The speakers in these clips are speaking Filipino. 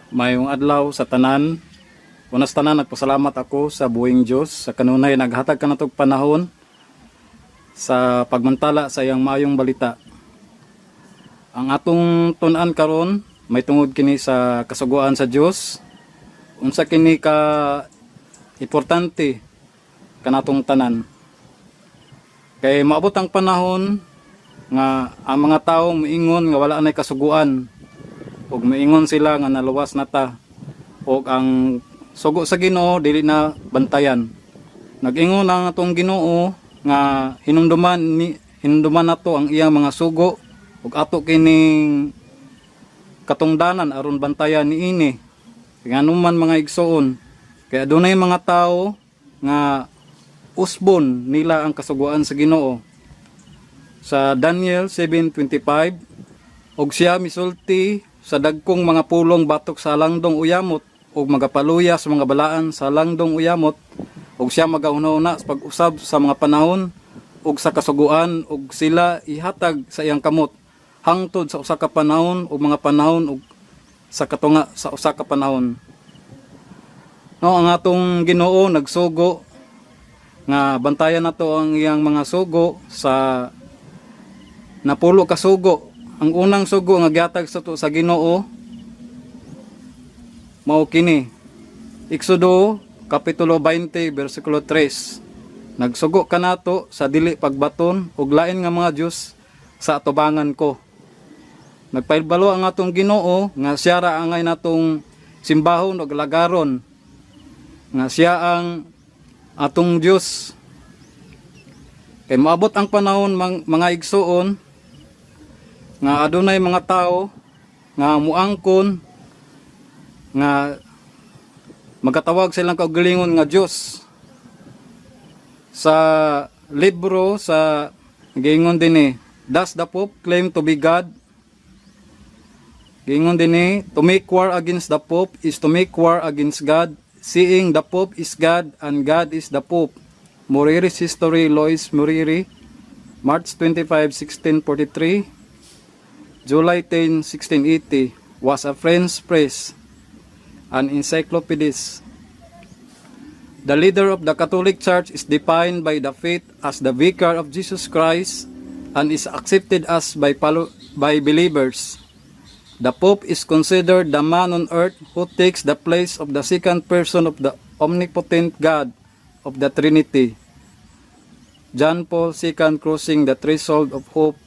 Mayong adlaw sa tanan. Unas tanan nagpasalamat ako sa buhing Dios sa kanunay naghatag kanatog panahon sa pagmantala sa iyang maayong balita. Ang atong tun-an karon may tungod kini sa kasuguan sa Dios. Unsa kini ka importante kanatong tanan. Kay maabot ang panahon nga ang mga tawo moingon nga wala nay kasuguan ug moingon sila nga naluwas na ta ug ang sugo sa Ginoo dili na bantayan. Nag-ingon ang atong Ginoo nga hinumduman nato ang iyang mga sugo ug ato kining katungdanan aron bantayan niini. Nganuman mga igsoon, kaya adunay mga tawo nga usbon nila ang kasuguan sa Ginoo. Sa Daniel 7:25, og siya misulti sa dagkong mga pulong batok sa langdong uyamot ug magapaluya sa mga balaan sa langdong uyamot ug siya magauna-una sa pag-usab sa mga panahon ug sa kasuguan ug sila ihatag sa iyang kamot hangtod sa usa ka panahon ug mga panahon ug sa katunga sa usa ka panahon. No, ang atong Ginoo nagsugo nga bantayan nato ang iyang mga sugo sa napulo ka sugo. Ang unang sugo nga gihatag sa to sa Ginoo mao kini Exodo kapitulo 20 bersikulo 3. Nagsugo kanato sa dili pagbaton ug lain nga mga Dios sa atubangan ko. Nagpailbalo ang atong Ginoo nga siya ra angay natong simbahon ug lagaron, nga siya ang atong Dios. Kay maabot ang panahon mga igsoon nga adunay mga tao nga muangkon nga magkatawag silang kaugalingon nga Dios. Sa libro sa giingon din Does the Pope claim to be God? Giingon din to make war against the Pope is to make war against God, seeing the Pope is God and God is the Pope. Muriri's History, Lois Muriri, March 25, 1643, July 10, 1680, was a French priest, an encyclopedist. The leader of the Catholic Church is defined by the faith as the vicar of Jesus Christ and is accepted as by believers. The Pope is considered the man on earth who takes the place of the second person of the omnipotent God of the Trinity. John Paul II, Crossing the Threshold of Hope,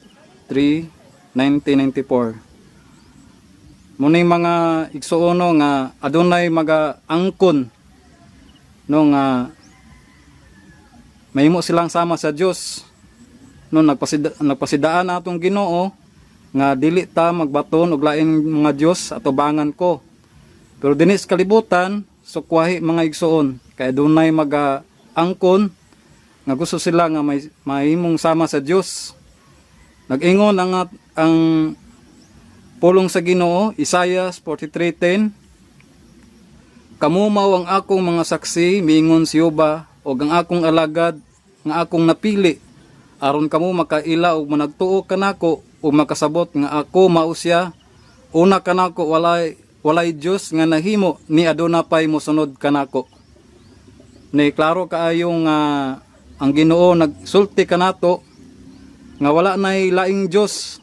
3, 1994. Muning mga igsuono nga adunay magaangkon no nga mahimo silang sama sa Dios. No nagpasidaan atong Ginoo nga dili ta magbaton og laing mga Dios atubangan ko. Pero dinis kalibutan sukwahi mga igsoon kay adunay magaangkon nga gusto sila nga mahimong sama sa Dios. Nag-ingon ang pulong sa Ginoo, Isaiah 43:10, kamumaw ang akong mga saksi, miingon si Jehova, o ang akong alagad nga akong napili, aron kamo makaila og managtuo kanako ug makasabot nga ako mao siya. Una kanako walay Dios nga nahimo ni aduna pay mosunod kanako. Ni klaro kaayo nga ang Ginoo nagsulti kanato nga wala nay laing Dios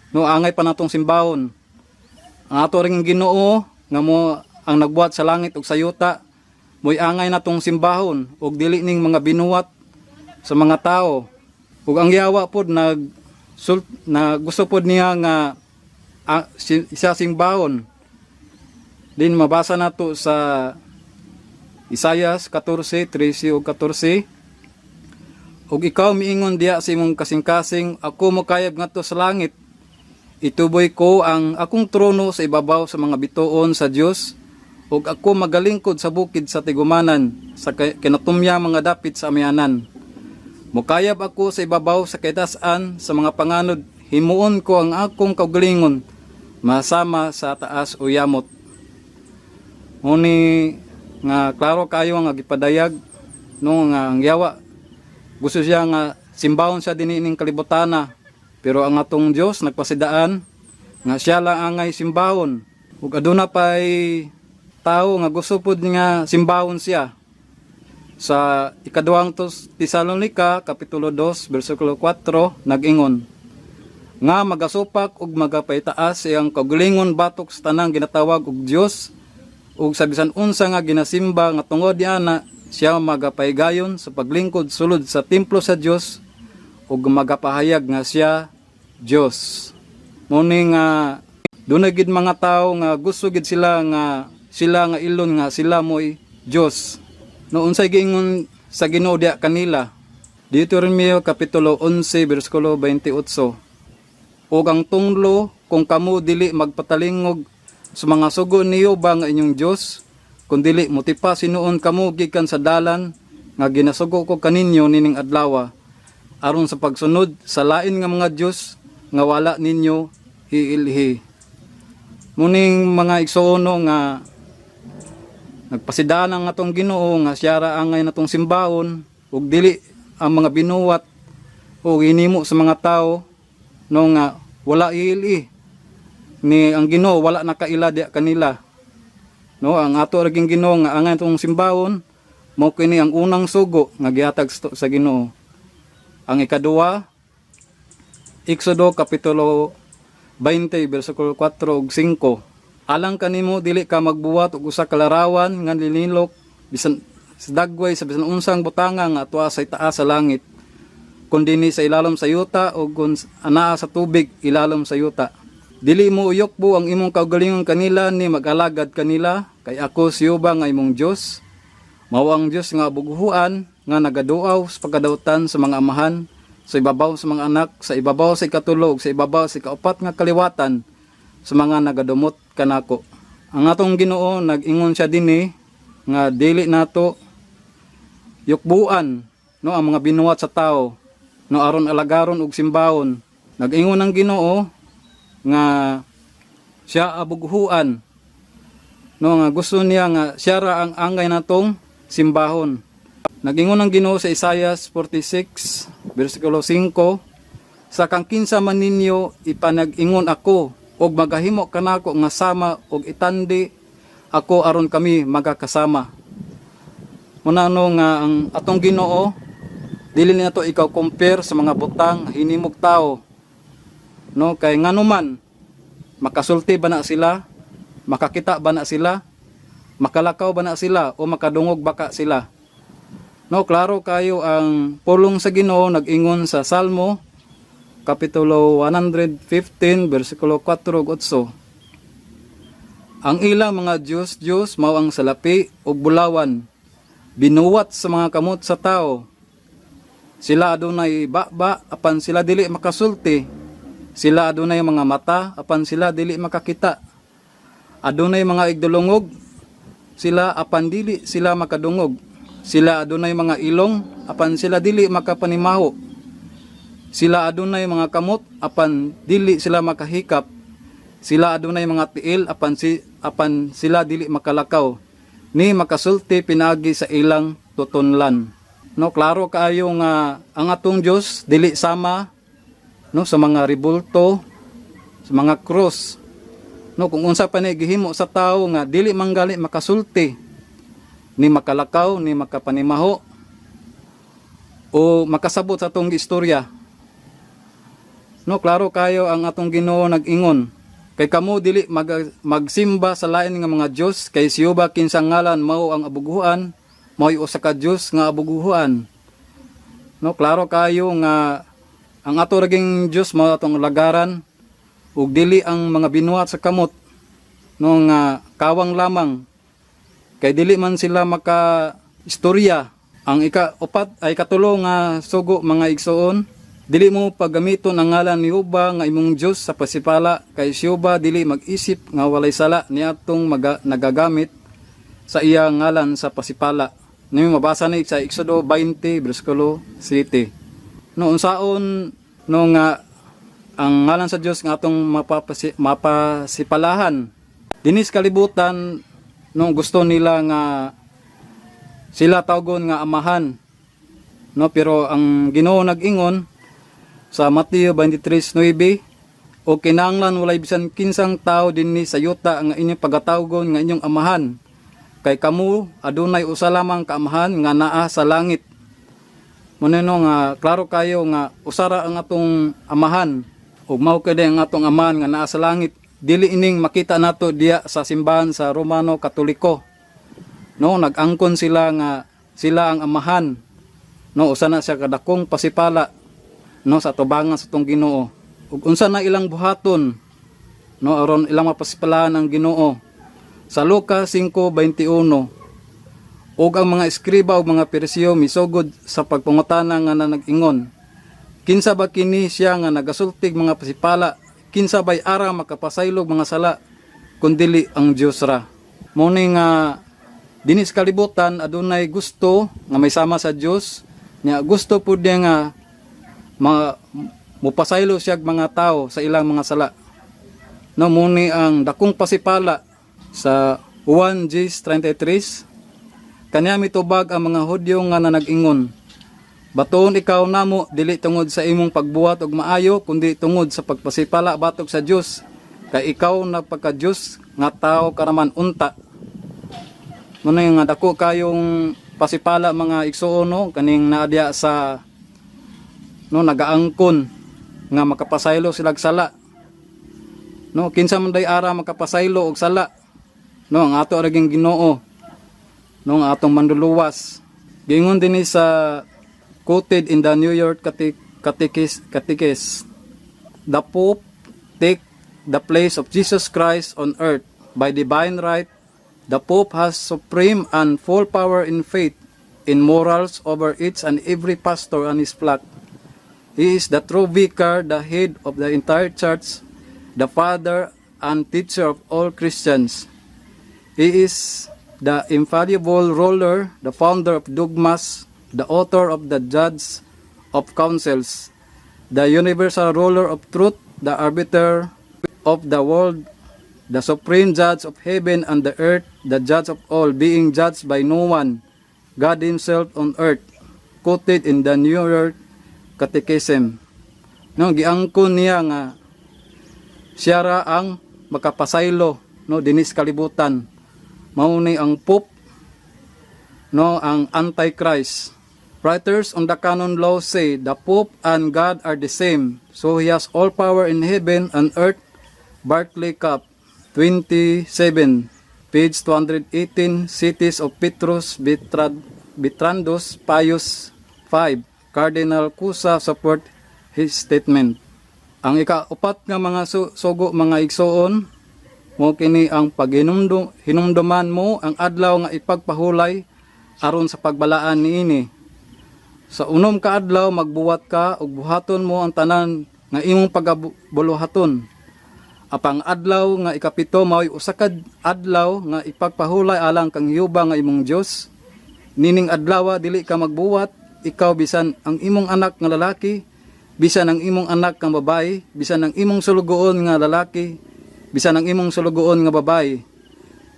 no angay pa natong simbahon. Ang ato ring Ginoo nga mo ang nagbuhat sa langit ug sa yuta, moy angay natong simbahon ug dili ning mga binuhat sa mga tao. Ug ang yawa pod na gusto pod niya nga isa simbahon. Din mabasa nato sa Isaiah 14:13 ug 14. Ug ikaw miingon diya sa imong kasing-kasing, ako mokayab ngadto sa langit. Ituboy ko ang akong trono sa ibabaw sa mga bituon sa Dios, ug ako magalingkod sa bukid sa tigumanan, sa kinatumya mga dapit sa amianan. Mukayab ako sa ibabaw sa kaitas-an sa mga panganod, himuon ko ang akong kaugalingon, masama sa taas o yamot. Nguni nga klaro kayo nga gipadayag no nga ang yawa gusto siya nga simbahon siya dinhi ning kalibutana, pero ang atong Dios nagpasidaan nga siya lang angay simbahon Ug aduna pay tao nga gusto pud nga simbahon siya. Sa ikaduhang Tesalonica kapitulo 2 bersikulo 4 nag-ingon nga magasupak ug magapaytaas iyang kaugalingon batok sa tanang ginatawag og Dios ug sa bisan unsa nga ginasimba nga tungod niana siya magapaygayon sa paglingkod sulod sa templo sa Dios ug magapahayag nga siya Dios. Muni nga dunay gid mga tawo nga gusto gid sila nga ilon nga sila mo'y Dios. No unsay giingon sa Ginoo diha kanila. Deuteronomio kapitulo 11 bersikulo 28. Ug ang tunglo kung kamo dili magpatalingog sa mga sugo niyo ba nga inyong Dios, kung dili motipa sinuon kamo gikan sa dalan nga ginasugo ko kaninyo nining adlaw, aron sa pagsunod sa lain nga mga Dios nga wala ninyo hiilhi. Muning mga igsuono nga nagpasidaan ang atong Ginoo nga siya ra angay natong simbahon ug dili ang mga binuwat o hinimo sa mga tao no nga wala iili ni ang Ginoo wala nakaila diha kanila. No, ang ato ra ging Ginoo nga angay natong simbahon mao kini ang unang sugo nga gihatag sa Ginoo. Ang ikaduha Exodo kapitulo 20 bersikulo 4 ug 5. Alang kanimo dili ka magbuwat og usa ka larawan nga linilok bisan sa dagway sa bisan unsang butanga nga atuwa sa itaas sa langit, kundi ni sa ilalom sa yuta o kung anaa sa tubig ilalom sa yuta. Dili mo uyokbo ang imong kaugalingon kanila ni mag-alagad kanila, kay ako siyuba nga imong Dios. Mao ang Dios nga buguhuan nga nagaduaw sa pagkadautan sa mga amahan, sa ibabaw sa mga anak, sa ibabaw sa ikatulog, sa ibabaw sa ikaupat nga kaliwatan sa mga nagadumot kanako. Ang atong Ginoo nag-ingon siya dinhi nga dili nato yukbuan no ang mga binuwat sa tao no aron alagaron og simbahon. Nag-ingon ang Ginoo nga siya abuguhuan no nga gusto niya nga siya ra ang angay natong simbahon. Nag-ingon ang Ginoo sa Isaias 46 bersikulo 5, sa kang kinsa man ninyo ipanag-ingon ako og magahimo kanako nga sama og itandi ako aron kami magakasama. Muna no nga ang atong Ginoo dili nato ikaw compare sa mga butang hinimog tao. No kay nganuman makasulti ba na sila, makakita ba na sila, makalakaw ba na sila o makadungog baka sila. No klaro kayo ang pulong sa Ginoo nag-ingon sa Salmo kapitulo 115 bersikulo 4 ug 8. Ang ilang mga Diyos mao ang salapi ug bulawan, binuwat sa mga kamot sa tao. Sila adunay baba apan sila dili makasulti. Sila adunay mga mata apan sila dili makakita. Adunay mga igdulungog sila apan dili sila makadungog. Sila adunay mga ilong apan sila dili makapanimaho. Sila adunay mga kamot apan dili sila makahikap. Sila adunay mga tiil apan sila dili makalakaw. Ni makasulti pinagi sa ilang tutunlan. No klaro kaayo nga ang atong Dios dili sama no sa mga ribulto, sa mga cross. No kung unsa pa ni gihimo sa tawo nga dili manggali makasulti, ni makalakaw, ni makapanimaho o makasabot sa atong istorya. No klaro kayo ang atong Ginoo nag-ingon, kay kamo dili magsimba sa lain nga mga Dios, kay siyuba kinsang ngalan mao ang abuguhan, mao'y usa ka Dios nga abuguhan. No klaro kayo nga ang ato raging Dios mao atong lagaran ug dili ang mga binuhat sa kamot no nga kawang lamang, kay dili man sila maka istorya. Ang ika-upat ay katulo nga sugo mga igsoon, dili mo paggamiton ang ngalan ni Yehova nga imong Dios sa pasipala, kay Yehova dili mag-isip nga walay sala niadtong nagagamit sa iya ngalan sa pasipala. Nimo mabasa ni sa Exodo 20 bersikulo 7. No unsaon no nga ang ngalan sa Dios nga atong mapasipalahan dinis kalibutan. No gusto nila nga sila tawgon nga amahan. No pero ang Ginoo nag-ingon sa Mateo 23:9, O kinahanglan walay bisan kinsang tao dinhi sa yuta nga inyong pagatawgon nga inyong amahan. Kay kamu adunay usa lamang ka amahan nga naa sa langit. Maneno nga klaro kayo nga usara ang atong amahan. Ug mao kay ang atong amahan nga naa sa langit. Dili ining makita nato diya sa simbahan sa Romano Katoliko. No, nag-angkon sila nga sila ang amahan. No, usa na siya kadakong pasipala no sa tubangan sa tong Ginoo. Ug unsa na ilang buhaton no aron ilang mapasipalaan ang Ginoo. Sa Lucas 5:21 ug ang mga eskriba ug mga Pariseo misugod sa pagpangutana nga nag-ingon. Kinsa ba kini siya nga nagasultig mga pasipala? Kinsa ba'y ara makapasaylog mga sala kundili ang Dios ra? Mao ni nga dinis kalibutan adunay gusto nga may sama sa Dios, nya gusto pud niya nga mupasaylo siya mga tao sa ilang mga sala. No, muni ang dakong pasipala sa 1 Gs 33. Kanya mitubag ang mga Hudyo nga nag-ingon, batoon ikaw namo dili tungod sa imong pagbuhat og maayo kundi tungod sa pagpasipala batok sa Dios. Kay ikaw nagpaka-Dios nga tao karaman unta. Muna yung dako kayong pasipala mga igsoon no, kaning naadya sa no nagaangkon nga makapasaylo sila og sala. No, kinsa man day ara makapasaylo og sala. No, ang ato raging Ginoo. No, ang atong manluluwas. Gingon dinhi sa quoted in the New York Catechism. The Pope take the place of Jesus Christ on earth. By divine right, the Pope has supreme and full power in faith, in morals over each and every pastor and his flock. He is the true vicar, the head of the entire church, the father and teacher of all Christians. He is the infallible ruler, the founder of dogmas, the author of the judge of councils, the universal ruler of truth, the arbiter of the world, the supreme judge of heaven and the earth, the judge of all, being judged by no one, God himself on earth. Quoted in the New York Catechism. No, giangkon niya nga siya ra ang makapasaylo no dinis kalibutan. Mao ni ang Pope no ang Antichrist. Writers on the canon law say the Pope and God are the same, so he has all power in heaven and earth. Barclay Cup 27 page 218. Cities of Petrus Bertrandus Pius 5. Cardinal Cusa support his statement. Ang ikaupat nga mga sugo mga igsoon mo kini ang hinumduman mo ang adlaw nga ipagpahulay aron sa pagbalaan niini. Sa unom ka adlaw magbuwat ka ug buhaton mo ang tanan nga imong pagabuluhaton. Apang adlaw nga ikapito mao'y usa ka adlaw nga ipagpahulay alang kang Hiyuba nga imong Dios. Nining adlaw dili ka magbuwat, ikaw bisan ang imong anak nga lalaki, bisan ang imong anak nga babae, bisan ang imong sulugoon nga lalaki, bisan ang imong sulugoon nga babae,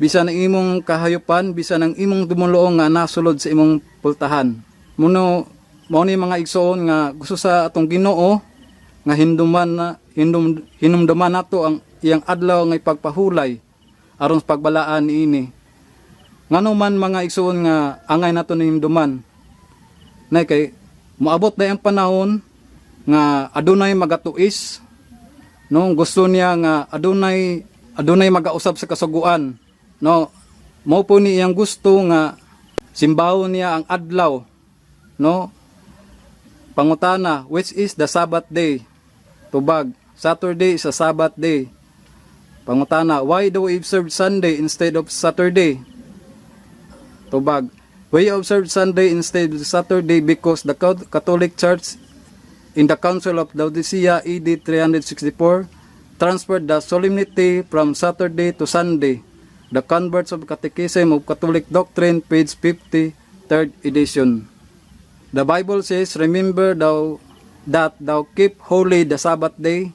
bisan ang imong kahayupan, bisan ang imong dumuluong nga nasulod sa imong pultahan. Mao ni mga igsoon nga gusto sa atong Ginoo nga hinumduman nato ang iyang adlaw nga ipagpahulay aron sa pagbalaan niini. Ngano man mga igsoon nga angay nato hinumduman na kay moabot na ang panahon nga adunay magatuis no gusto niya nga adunay magausab sa kasuguan no mao po ni iyang gusto nga simbahon niya ang adlaw no pangutana which is the Sabbath day. Tubag Saturday is a Sabbath day. Pangutana why do we observe Sunday instead of Saturday? Tubag we observe Sunday instead of Saturday because the Catholic Church in the Council of Laodicea AD 364 transferred the solemnity from Saturday to Sunday. The Converts of Catechism of Catholic Doctrine, page 50, 3rd edition. The Bible says, remember that thou keep holy the Sabbath day.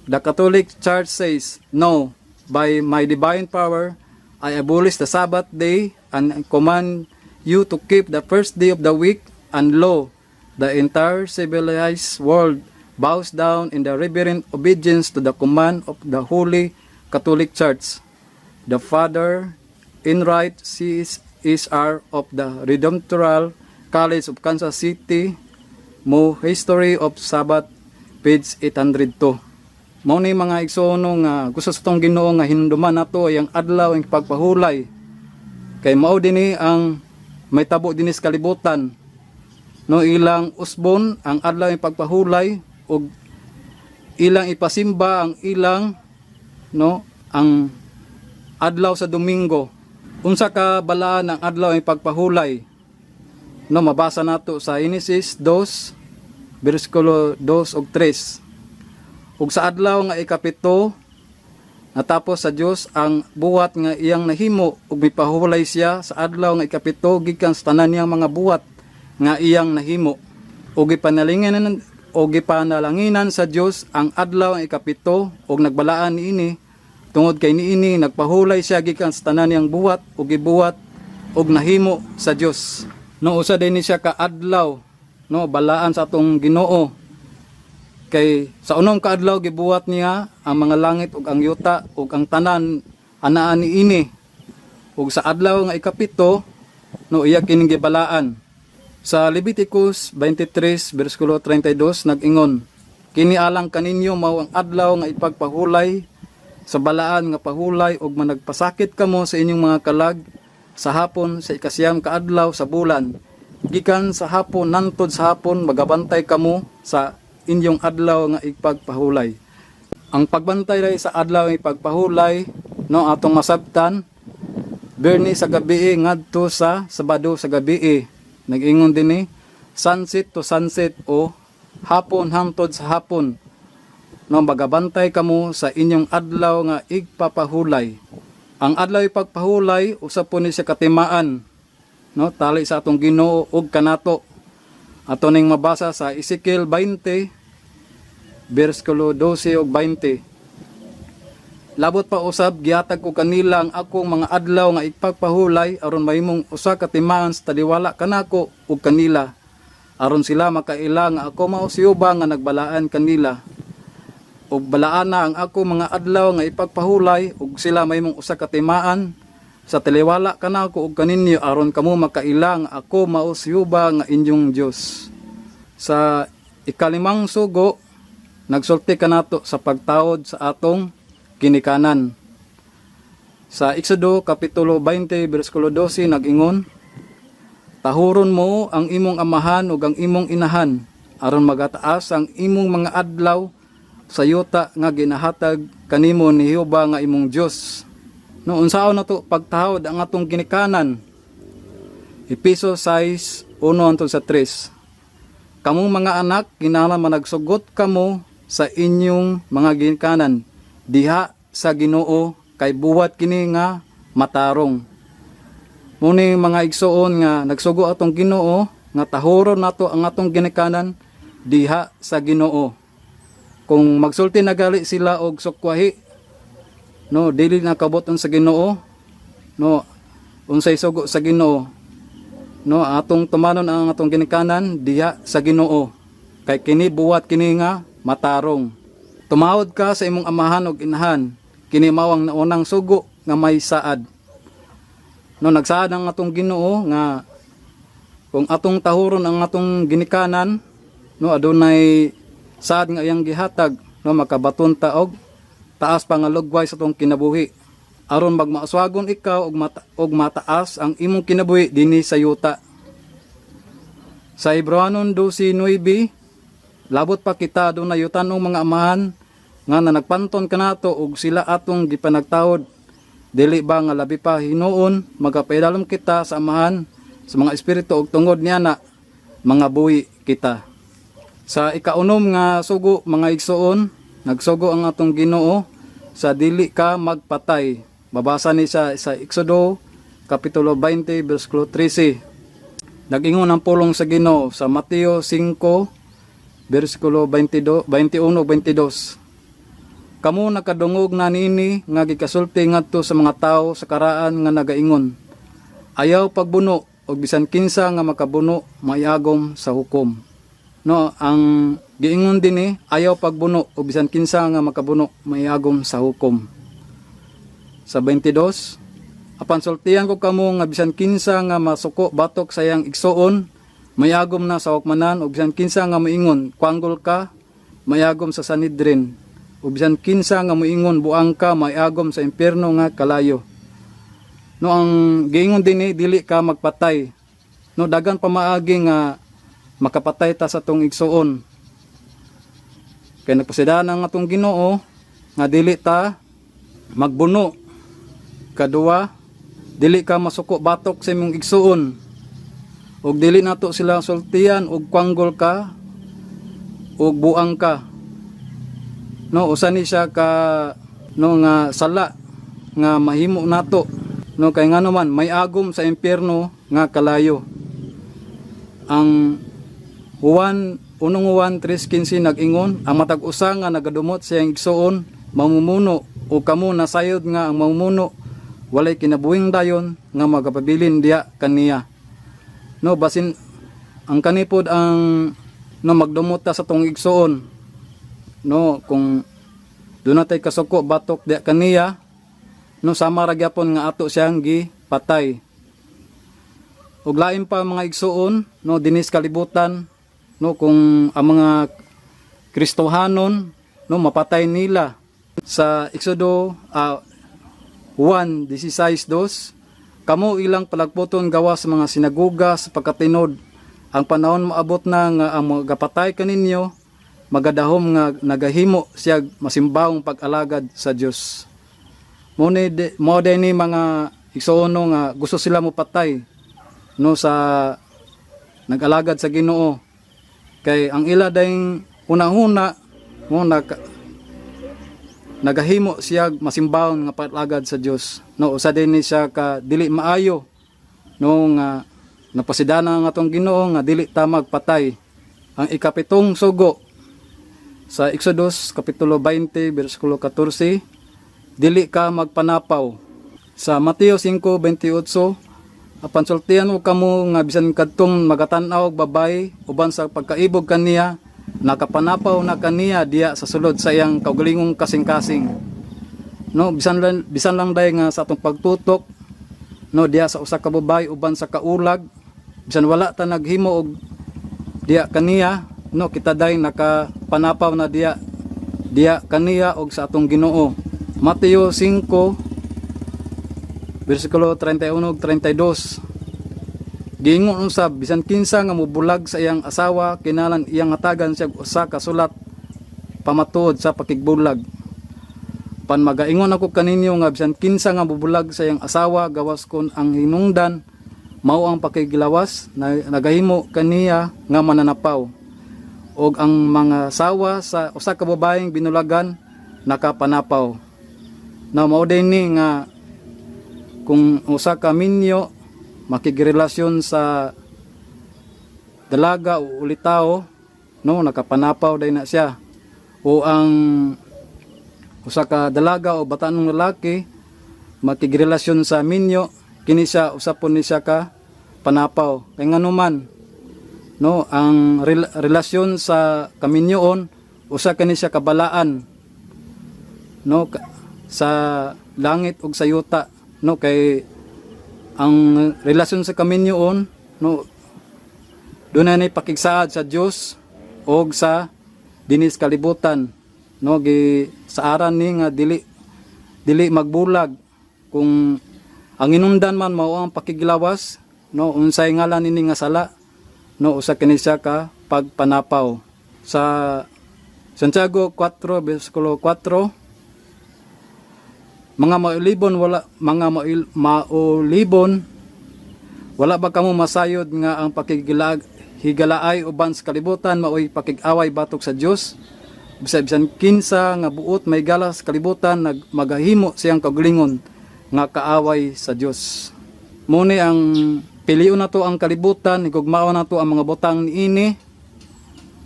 The Catholic Church says, no, by my divine power, I abolish the Sabbath day and command you to keep the first day of the week, and lo, the entire civilized world bows down in the reverent obedience to the command of the Holy Catholic Church. The Father, in right CSR of the Redemptoral College of Kansas City, mo History of Sabbath, page 802. Mao ni mga igsoon nga gusto sa tong Ginoo nga hinumduman nato ang adlaw ang pagpahulay. Kay mao dinhi ang may tabo dinhi sa kalibutan. No ilang usbon ang adlaw ang pagpahulay ug ilang ipasimba ang ilang ang adlaw sa Domingo. Unsa ka balaan ang adlaw ang pagpahulay? Mabasa nato sa Genesis 2 bersikulo 2 ug 3. Ug sa adlaw nga ikapito, natapos sa Dios ang buhat nga iyang nahimo ug mipahulay siya sa adlaw nga ikapito gikan sa tanan niyang mga buhat nga iyang nahimo. Ug gipanalanginan sa Dios ang adlaw nga ikapito ug nagbalaan niini tungod kay niini nagpahulay siya gikan sa tanan niyang buhat ug gibuhat ug nahimo sa Dios. Usa din siya ka adlaw, balaan sa atong Ginoo. Kay sa unom ka adlaw gibuhat niya ang mga langit ug ang yuta ug ang tanan anaa niini. Ug sa adlaw nga ikapito iya kining gibalaan. Sa Leviticus 23 bersikulo 32 nag-ingon, kini alang kaninyo mao ang adlaw nga ipagpahulay sa balaan nga pahulay ug managpasakit kamo sa inyong mga kalag sa hapon sa ikasiyam ka adlaw sa bulan. Gikan sa hapon nantod sa hapon magabantay kamo sa inyong adlaw nga ipagpahulay. Ang pagbantay ray sa adlaw nga ipagpahulay atong masabtan Berni sa gabi ngadto sa Sabado sa gabi. Nag-ingon dinhi sunset to sunset o hapon hangtod sa hapon. Magabantay kamo sa inyong adlaw nga igpapahulay. Ang adlaw ipagpahulay usa po ni siya katimaan tali sa atong Ginoo ug kanato. Ato ning mabasa sa Ezekiel 20 bersikulo 12 ug 20. Labot pa usab gihatag ko kanila ang akong mga adlaw nga ipagpahulay aron mahimong usa ka timaan sa taliwala kanako ug kanila aron sila makaila nga ako mao si Jehova nga nagbalaan kanila. Ug balaan na ang ako mga adlaw nga ipagpahulay ug sila mahimong usa ka timaan sa taliwala kanako ug kaninyo aron kamo makailang ako mao si Jehova nga inyong Dios. Sa ikalimang sugo nagsulti kanato sa pagtawod sa atong ginikanan. Sa Exodo kapitulo 20 bersikulo 12 nag-ingon, tahuron mo ang imong amahan ug ang imong inahan aron magataas ang imong mga adlaw sa yuta nga ginahatag kanimo ni Jehova nga imong Dios. Unsaon na to pagtahod ang atong ginikanan? Episo 6:1 hangtod sa 3. Kamong mga anak kinahanglan managsugot kamo sa inyong mga ginikanan diha sa Ginoo kay buhat kini nga matarong. Muni mga igsoon nga nagsugo atong Ginoo nga tahuron nato ang atong ginikanan diha sa Ginoo. Kung magsulti na gali sila og sukwahi dili na kaboton sa Ginoo unsay sugo sa Ginoo atong tumanon ang atong ginikanan diha sa Ginoo kay kini buhat kini nga matarong. Tumawod ka sa imong amahan ug inahan kini mao ang naunang sugo nga may saad. Nagsaad ang atong Ginoo nga kung atong tahuron ang atong ginikanan adunay saad nga iyang gihatag makabaton ta og taas pa nga lugway sa atong kinabuhi aron magmaaswagon ikaw og mataas ang imong kinabuhi dinhi sa yuta. Sa Hebreanon 12:9 labot pa kita adunay yutanong mga amahan nga nagpanton kanato og sila atong gipanagtawod dili ba nga labi pa hinuon magapaidalom kita sa amahan sa mga espiritu og tungod niya na mga buhi kita. Sa ikaunom nga sugo mga igsoon nagsugo ang atong Ginoo sa dili ka magpatay. Babasa ni sa Exodo kapitulo 20 bersikulo 13. Nag-ingon ang pulong sa Ginoo sa Mateo 5 bersikulo 21 22. Kamu nakadungog na nini nga gikasulti ngadto sa mga tawo sa karaan nga nagaingon, ayaw pagbuno og bisan kinsa nga makabuno maiagom sa hukom. No, ang giingon din ayaw pagbuno o bisan kinsa nga makabuno maiagom sa hukom. Sa 22, apan sultihan ko kamo nga bisan kinsa nga masuko batok sa iyang igsuon, mayagom na sa hukmanan, o bisan kinsa nga moingon kwanggol ka, mayagom sa Sanhedrin, o bisan kinsa nga moingon buang ka, mayagom sa impyerno nga kalayo. No, ang giingon din dili ka magpatay. No, dagan pamaagi nga makapatay ta sa tong igsuon. Kaya nagpasidaan ang atong Ginoo nga dili ta magbuno. Kadua, dili ka masuko batok sa imong igsuon. Og dili nato sila sultian og kwanggol ka og buang ka. No, usa ni siya ka no nga sala nga mahimo nato. No, kay ngano man may agom sa impyerno nga kalayo. Ang Juan 1:3-15 nag-ingon, ang matag usa nga nagadumot sa iyang igsuon mamumuno o kamo nasayod nga ang mamumuno walay kinabuhing dayon nga magapabilin diya kaniya. No, basin ang kanipod ang no magdumot ta sa tong igsuon. No, kung doon natay kasuko batok diya kaniya, no sama ra gyapon nga ato siyang gipatay. Ug lain pa mga igsuon, no dinis kalibutan, no kung ang mga Kristohanon no mapatay nila sa Exodo 1:16-2, kamo ilang palagputon gawa sa mga sinagoga sa pagkatinod, ang panahon maabot na nga ang magapatay kaninyo magadahom nga nagahimo siya masimbawong pag-alagad sa Dios. Mo ni mga igsuon nga gusto sila mo patay no sa nag-alagad sa Ginoo, kay ang ila dayng una-una mo nagahimo siya masimbawon nga pag-alagad sa Dios. No, usa din ni siya ka dili maayo no nga napasidana nga atong Ginoo nga dili ta magpatay. Ang ikapitong sugo sa Exodus kapitulo 20 bersikulo 14, dili ka magpanapaw. Sa Mateo 5:28, apan sultihan mo kamo nga bisan kadtong magatan-aw og babae uban sa pagkaibog kaniya, nakapanapaw na kaniya diya sa sulod sa iyang kaugalingong kasing-kasing. No, bisan lang day nga sa atong pagtutok no diya sa usa ka babae uban sa kaulag, bisan wala ta naghimo og diya kaniya, no kita day nakapanapaw na diya kaniya og sa atong Ginoo. Mateo 5 bersikulo 31-32. Giingon usab bisan kinsa nga mobulag sa iyang asawa kinalan iyang hatagan siya usa ka sulat pamatuod sa pakigbulag. Pan magaingon ako kaninyo nga bisan kinsa nga mobulag sa iyang asawa gawas kon ang hinungdan mao ang pakigilawas nagahimo kaniya nga mananapaw. Og ang mga asawa sa usa ka babaeng binulagan nakapanapaw. Na mao din ni nga kung usa ka minyo makigrelasyon sa dalaga o ulitaw, no nakapanapaw day na siya. O ang usa ka dalaga o batanong lalaki makigrelasyon sa minyo, kini siya usapon ni siya ka panapaw. Kay ngano man no ang relasyon sa kaminyoon usa kani siya kabalaan no sa langit ug sa yuta. No, kay ang relasyon sa kaminyoon no doon na pakigsaad sa Dios og sa dinis kalibutan, no sa aran ni nga dili magbulag. Kung ang inundan man mao ang pakiglawas, no unsay ngalan ini nga sala, no usa kini siya ka pagpanapaw. Sa Santiago 4 bersikulo 4, mga maulibon wala ba kamo masayod nga ang pakigalaay uban sa kalibutan maoy pakig-away batok sa Dios. Bisan kinsa nga buot may gala sa kalibutan magahimo siyang kaugalingon nga kaaway sa Dios. Muni ang pilion nato ang kalibutan, igugmao nato ang mga butang niini.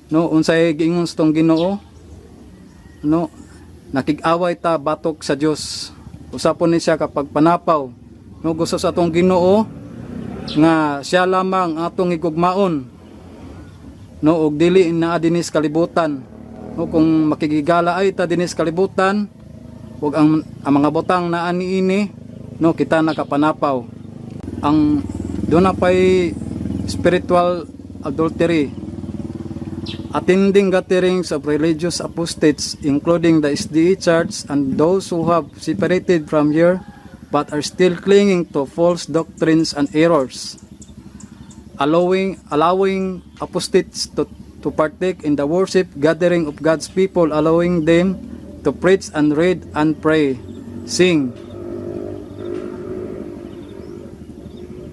No unsay giingon sa tong Ginoo, no nakig-away ta batok sa Dios. Usapon ni siya kapag panapaw. No gusto sa atong Ginoo nga siya lamang atong igugmaon. no, og dili na dinis kalibutan. No, kung makigigala ay ta dinis kalibutan, ug ang mga butang na aniini, no, kita nakapanapaw. Ang doon na pa'y spiritual adultery, attending gatherings of religious apostates, including the SDA Church and those who have separated from here but are still clinging to false doctrines and errors, allowing apostates to partake in the worship gathering of God's people, allowing them to preach and read and pray, sing.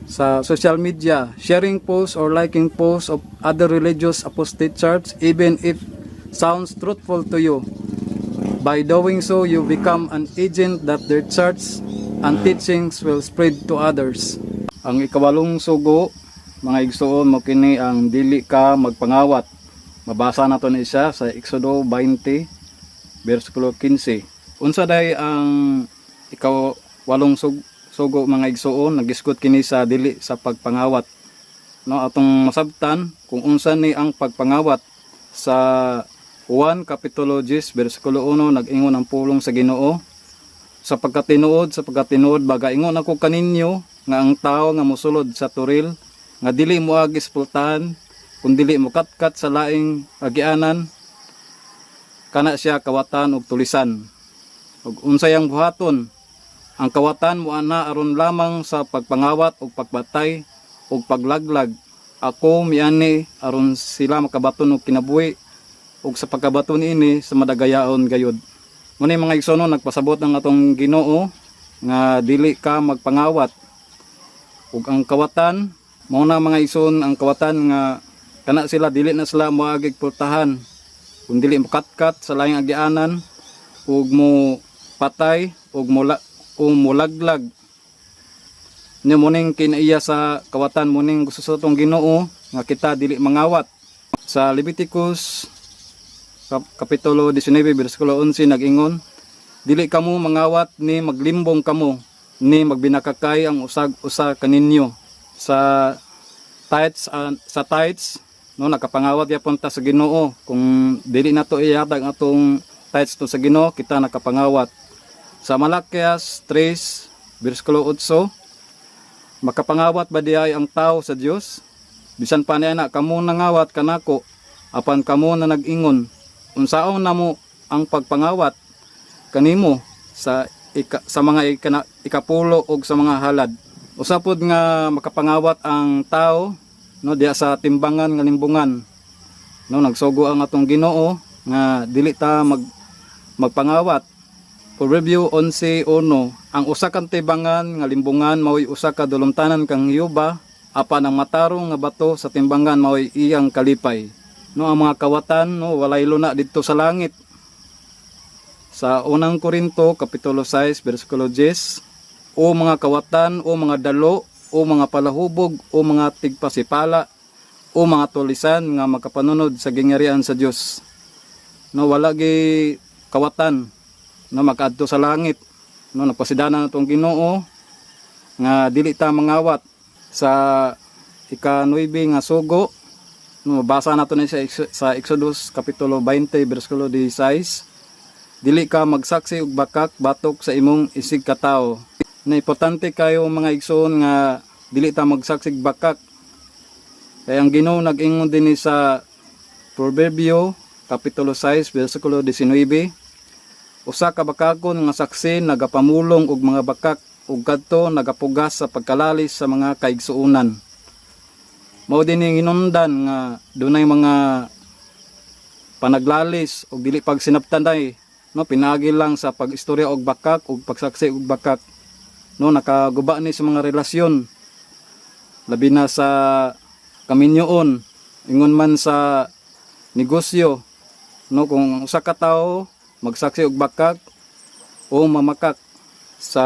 Sa social media, sharing posts or liking posts of other religious apostate church, even if sounds truthful to you. By doing so, you become an agent that their church and teachings will spread to others. Ang ikawalong sugo, mga igsoon mo kini ang dili ka magpangawat. Mabasa nato ni siya sa Exodo 20 versikulo 15. Unsa day ang ikawalong sugo, mga igsoon, nagisgot kini sa dili sa pagpangawat. No, atong masabtan kung unsa ni ang pagpangawat sa Juan kapitulo 10 versikulo 1, nag-ingon ang pulong sa Ginoo, sa pagkatinuod baga ingon ako kaninyo nga ang tao nga mosulod sa turil nga dili mo agispultahan kun dili mo katkat sa laing agianan, kana siya kawatan og tulisan. Ug unsay ang buhaton, ang kawatan mo ana aron lamang sa pagpangawat ug pagbatay ug paglaglag. Ako miani aron sila makabaton og kinabuhi ug sa pagkabaton ini sa madagayaon gayud. Muna mga igsoon, nagpasabot ng atong Ginoo nga dili ka magpangawat. Ug ang kawatan, muna mga igsoon, ang kawatan nga kana sila dili na sila moagig pultahan. Kung dili makatkat sa laing agianan, ug mo patay, ug mulaglag. Nya muning kinaiya sa kawatan, muning gusto sa atong Ginoo nga kita dili mangawat. Sa Leviticus kapitulo 19 bersikulo 11 nag-ingon, dili kamo mangawat ni maglimbong kamo ni magbinakakay ang usag-usa kaninyo. Sa tithes, no, nakapangawat yapon ta sa Ginoo. Kung dili nato ihatag atong tithes to sa Ginoo, kita nakapangawat. Sa Malakias 3 bersikulo 8, makapangawat ba diay ang tao sa Dios? Bisan pa niya na kamo nangawat kanako, apan kamo na nag-ingon, unsaon namo ang pagpangawat kanimo sa mga ikapulo og sa mga halad. Usapod nga makapangawat ang tao, no, diya sa timbangan nga limbungan. No, nagsugo ang atong Ginoo nga dili ta magpangawat. Proverbio 11:1, ang usa ka timbangan nga limbungan mao'y usa ka dulumtanan kang Hiyuba, apan ang matarong nga bato sa timbangan mao'y iyang kalipay. No, ang mga kawatan, no, walay luna dito sa langit. Sa unang Korinto kapitulo 6 bersikulo 10, o mga kawatan, o mga dalo, o mga palahubog, o mga tigpasipala, o mga tulisan nga makapanunod sa gingharian sa Dios. No, wala gi kawatan na makaadto sa langit. No, nagpasidana natong Ginoo nga dili ta mangawat. Sa ika-9 nga sugo, no, basa nato ni sa Exodus kapitulo 20 bersikulo 16, dili ka magsaksi og bakak batok sa imong isig katao. Na importante kayo mga igsoon nga dili ta magsaksi og bakak. Kaya ang Ginoo nag-ingon din sa Proverbio kapitulo 6 bersikulo 19, usa ka bakakon nga saksi nagapamulong og mga bakak ug kadto nagapugas sa pagkalalis sa mga kaigsuonan. Mao din ning hinungdan nga dunay mga panaglalis og dili pagsinabtanay, no, pinaagi lang sa pagistorya og bakak ug pagsaksi og bakak. No, nakaguba ni sa mga relasyon. Labi na sa kaminyoon, ingon man sa negosyo, no, kung usa ka tawo magsaksi og bakak o mamakak. Sa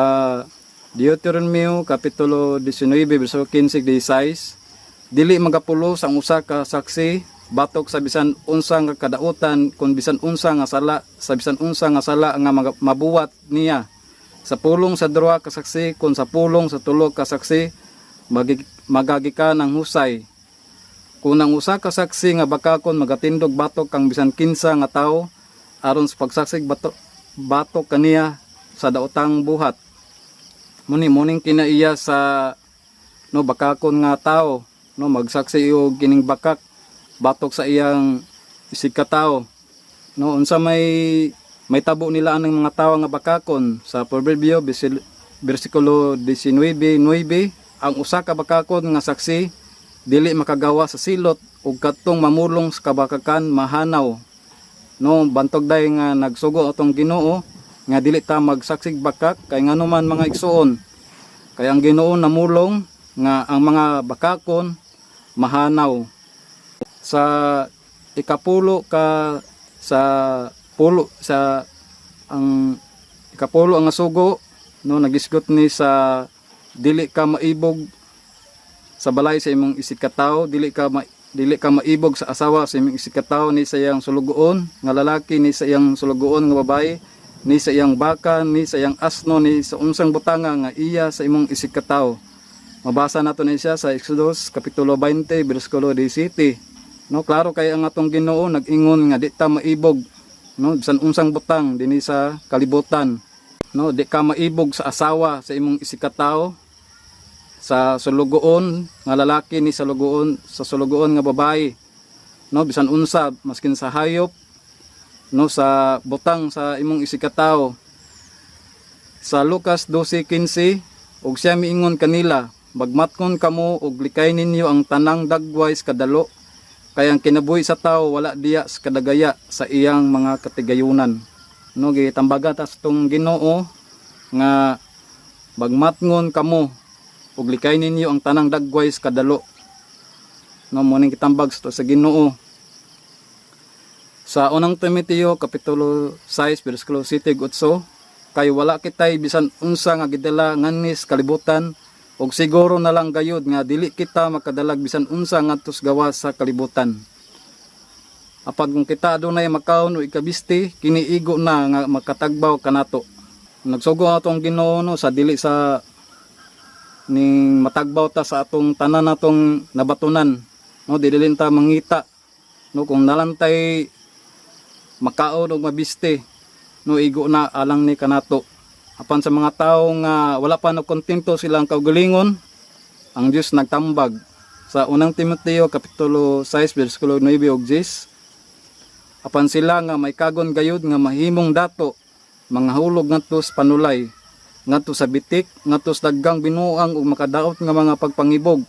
Deuteronomio kapitulo 19 bersikulo 15-16, dili magapulos ang usa ka saksi batok sa bisan unsa nga kadautan kun bisan unsa nga sala sa bisan unsa nga sala nga mabuwat niya. Sa pulong sa duha ka saksi kun sa pulong sa tulo ka saksi magagikan ang husay. Kung ang usa ka saksi nga bakakon magatindog batok kang bisan kinsa nga tawo aron sa pagsaksig batok kaniya sa daotang buhat. Muning kinaiya sa no bakakon nga tawo no magsaksi og kining bakak batok sa iyang isig ka tawo. No unsa may tabo nila anang mga tawo nga bakakon sa Proverbio bersikulo 19:9, ang usa ka bakakon nga saksi dili makagawa sa silot ug kadtong mamulong sa kabakakan mahanaw. No bantog day nga nagsugo atong Ginoo nga dili ta magsaksig bakak kay nganuman mga igsuon. Kay ang Ginoo namulong nga ang mga bakakon mahanaw. Sa ikapulo ka sa pulo sa ang ikapulo ang sugo no nagisgot ni sa dili ka maibog sa balay sa imong isig ka tawo, dili ka maibog sa asawa sa imong isig ka tawo, ni sa iyang sulugoon nga lalaki, ni sa iyang sulugoon nga babae, ni sa iyang baka, ni sa iyang asno, ni sa unsang butanga nga iya sa imong isig ka tawo. Mabasa nato ni siya sa Exodus kapitulo 20 bersikulo 17. No, klaro kay ang atong Ginoo nag-ingon nga di ta maibog no bisan unsang butang dinhi sa kalibutan. No, di ka maibog sa asawa sa imong isig ka tawo, sa sulugoon nga lalaki ni sa sulugoon nga babae. No, bisan unsa maskin sa hayop no sa butang sa imong isig ka tawo. Sa Lucas 12:15 ug siya miingon kanila, magmatkon kamo ug likay ninyo ang tanang dagways kadalo. Kay ang kinabuhi sa tao wala diya sa kadagaya sa iyang mga katigayunan. No, gitambaga ta sa tong Ginoo nga magmatngon kamo ug likay ninyo ang tanang dagway sa kadalo. No, muning kitambag sa Ginoo. Sa unang Timoteo kapitulo 6 bersikulo 7-8, kay wala kitay bisan unsa nga gidala nganis kalibutan, ug siguro na lang gayud nga dili kita makadalag bisan unsa ngadtos gawas sa kalibutan. Apag kung kita adunay makaon o ikabisti, kiniigo na nga makatagbaw kanato. Nagsugo atong Ginoo no sa dili sa ning matagbaw ta sa atong tanan natong nabatunan. No, dili ta mangita. No, kung nalantay makaon og mabisti, no igo na alang ni kanato. Apan sa mga tao nga wala pa nagkontento silang kaugalingon, ang Dios nagtambag sa unang Timoteo kapitulo 6 bersikulo 9 ug 10. Apan sila nga may kagon gayud nga mahimong dato, mga hulog ngadto sa panulay, ngadto sa bitik, ngadto sa daggang binuang ug makadaot nga mga pagpangibog,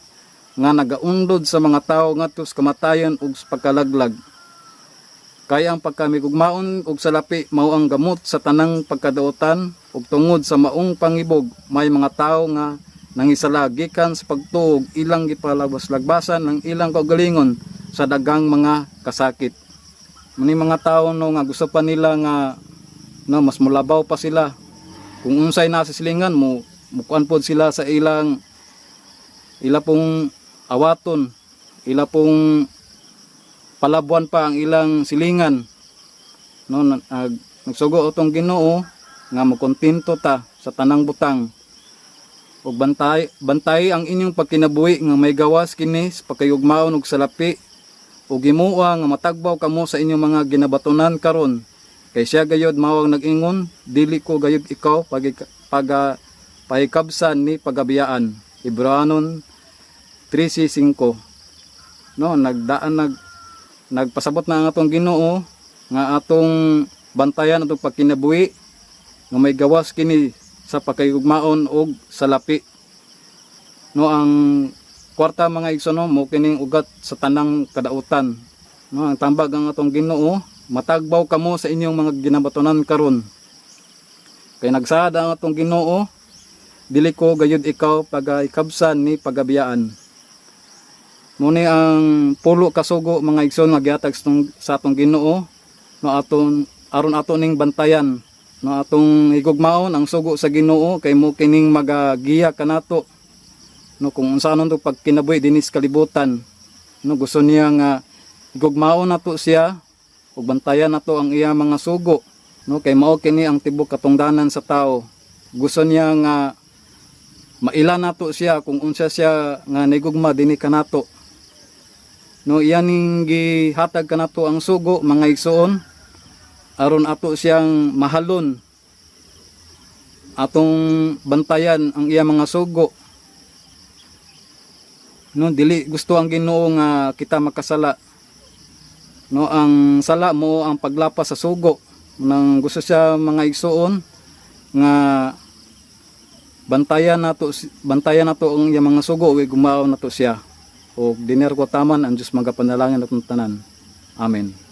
nga nagaundod sa mga tao ngadto sa kamatayon ug sa pagkalaglag. Kaya ang pagkamigugmaon ug salapi mao ang gamot sa tanang pagkadaotan, ug tungod sa maong pangibog may mga tao nga nangisala gikan sa pagtuog ilang gipalabas-lagbasan ng ilang kaugalingon sa dagang mga kasakit. Muni mga tao no nga gusto pa nila nga no mas mulabaw pa sila. Kung unsay nasa silingan mo mukuan pod sila sa ila pong awaton, ila pong palabuan pa ang ilang silingan. No, nagsugo atong Ginoo nga mokontento ta sa tanang butang. Ug bantay ang inyong pagkinabuhi nga may gawas kini sa pagkayugmaon ug salapi, ug himuwa nga matagbaw kamo sa inyong mga ginabatunan karon. Kay siya gayud mao ang nag-ingon, dili ko gayud ikaw pahikabsan ni pagabiyaan. Hebreanon 13:5. No, nagpasabot na ang atong Ginoo nga atong bantayan atong pagkinabuhi nga may gawas kini sa pagkayugmaon og salapi. No, ang kwarta mga igsoon no, mo kining ugat sa tanang kadautan. No, ang tambag ang atong Ginoo, matagbaw kamo sa inyong mga ginabatunan karon. Kay nagsaad ang atong Ginoo, dili ko gayud ikaw pagikabsan ni pagabiyaan. Muni ang pulo kasugo mga igsoon nga gihatag sa atong Ginoo no aron ato ning bantayan no atong higugmaon ang sugo sa Ginoo kay mo kining magagiya kanato no kung unsa anon to pagkinabuhi dinis kalibutan. No, gusto niya nga higugmaon nato siya ug bantayan nato ang iya mga sugo no kay mao kini ang tibok katungdanan sa tao. Gusto niya nga maila nato siya kung unsa siya nga nigugma dinhi kanato. No iyaning gihatag kanato ang sugo mga igsoon aron ato siyang mahalon, atong bantayan ang iya mga sugo. No dili gusto ang Ginoo nga kita makasala. No ang sala mo ang paglapas sa sugo. Nang gusto siya mga igsoon nga bantayan nato ang iya mga sugo ug gumaw nato siya. O diner ko taman ang Diyos magapanalangin atong tanan. Amen.